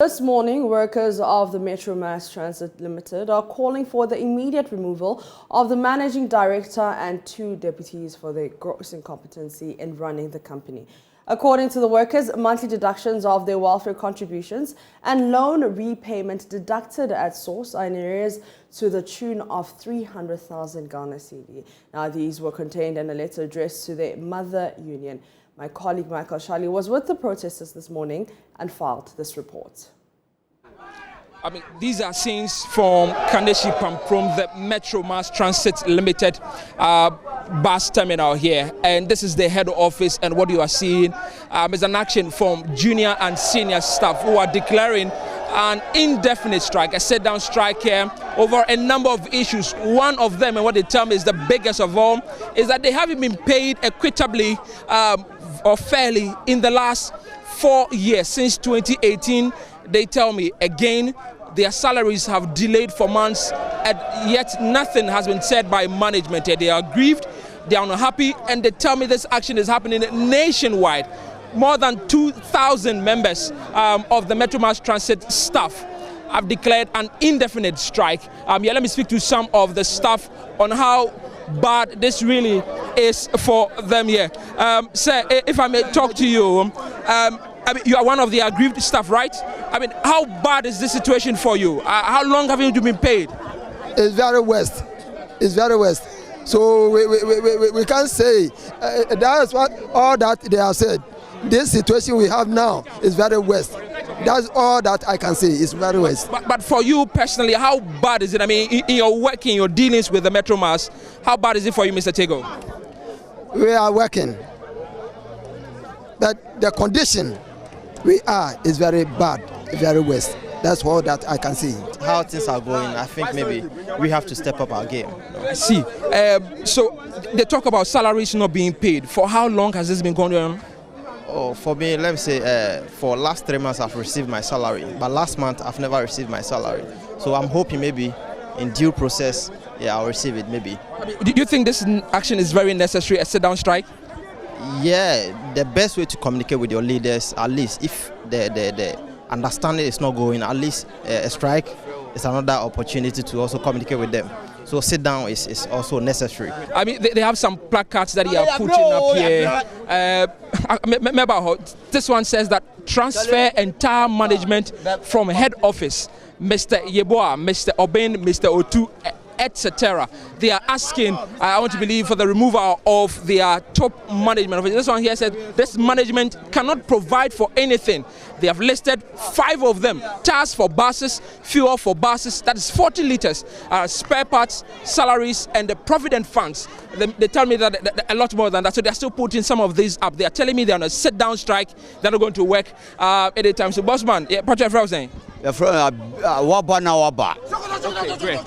This morning, workers of the Metro Mass Transit Limited are calling for the immediate removal of the managing director and 2 deputies for their gross incompetency in running the company. According to the workers, monthly deductions of their welfare contributions and loan repayment deducted at source are in arrears to the tune of 300,000 Ghana cedi. Now, these were contained in a letter addressed to their mother union. My colleague Michael Shali was with the protesters this morning and filed this report. These are scenes from Kandeshi Pamprom, the Metro Mass Transit Limited bus terminal here. And this is the head office, and what you are seeing is an action from junior and senior staff who are declaring an indefinite strike, a sit-down strike here over a number of issues. One of them, and what they tell me is the biggest of all, is that they haven't been paid equitably or fairly in the last 4 years. Since 2018, they tell me again, their salaries have delayed for months, and yet nothing has been said by management. They are grieved, they are unhappy, and they tell me this action is happening nationwide. More than 2,000 members of the Metro Mass Transit staff have declared an indefinite strike. Let me speak to some of the staff on how bad this really is for them here. Sir, if I may talk to you, you are one of the aggrieved staff, right? How bad is this situation for you? How long have you been paid? It's very worst. It's very worst. So we can't say. That's what all that they have said. This situation we have now is very worst. That's all that I can say. It's very worst. But for you personally, how bad is it? In your work, in your dealings with the Metro Mass, how bad is it for you, Mr. Tego? We are working, but the condition we are is very bad, very worst. That's all that I can see. How things are going, I think maybe we have to step up our game. I see. So they talk about salaries not being paid. For how long has this been going on? Oh, for me, let me say, for last 3 months I've received my salary, but last month I've never received my salary. So I'm hoping maybe in due process, I'll receive it maybe. Do you think this action is very necessary, a sit-down strike? Yeah, the best way to communicate with your leaders, at least if the understanding is not going, at least a strike is another opportunity to also communicate with them. So sit down is also necessary. They have some placards that they are putting up here. Remember, this one says that transfer entire management from head office, Mr. Yeboah, Mr. Obin, Mr. Otu, etc. They are asking, I want to believe, for the removal of their top management. This one here said this management cannot provide for anything. They have listed 5 of them: tasks for buses, fuel for buses, that is 40 liters, spare parts, salaries, and the provident funds. They tell me that a lot more than that. So they're still putting some of these up. They are telling me they're on a sit-down strike. They're not going to work anytime. So, bossman, Patrick Frozen. Okay, great.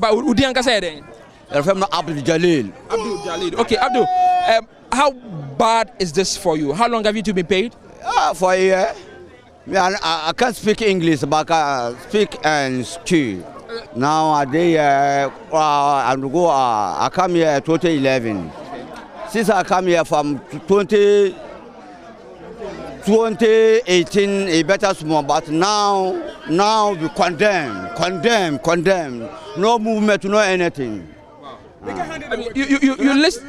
But Udianka said it. Abdul Jalil. Abdul Jalil. Okay, Abdul. How bad is this for you? How long have you two been paid? For a year. I can't speak English, but I speak and stew. Now I come here 2011. Since I come here from 2018, a better small, but now we condemn. No movement, no anything. You list.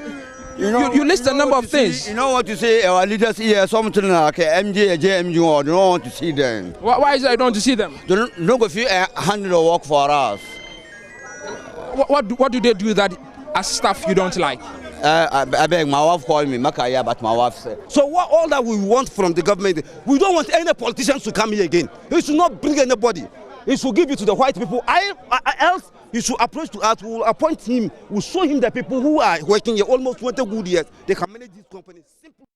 You list a number of things. You know what to say? Our leaders here, something like MJ, JMG, or don't want to see them. Why is it I don't want to see them? They don't go feel handle the work for us. What do they do that as staff you don't like? I beg, my wife called me, Makaya, but my wife said. So all that we want from the government, we don't want any politicians to come here again. He should not bring anybody. He should give it to the white people. Else, he should approach to us. We will appoint him. We will show him the people who are working here almost 20 good years. They can manage this company. Simple.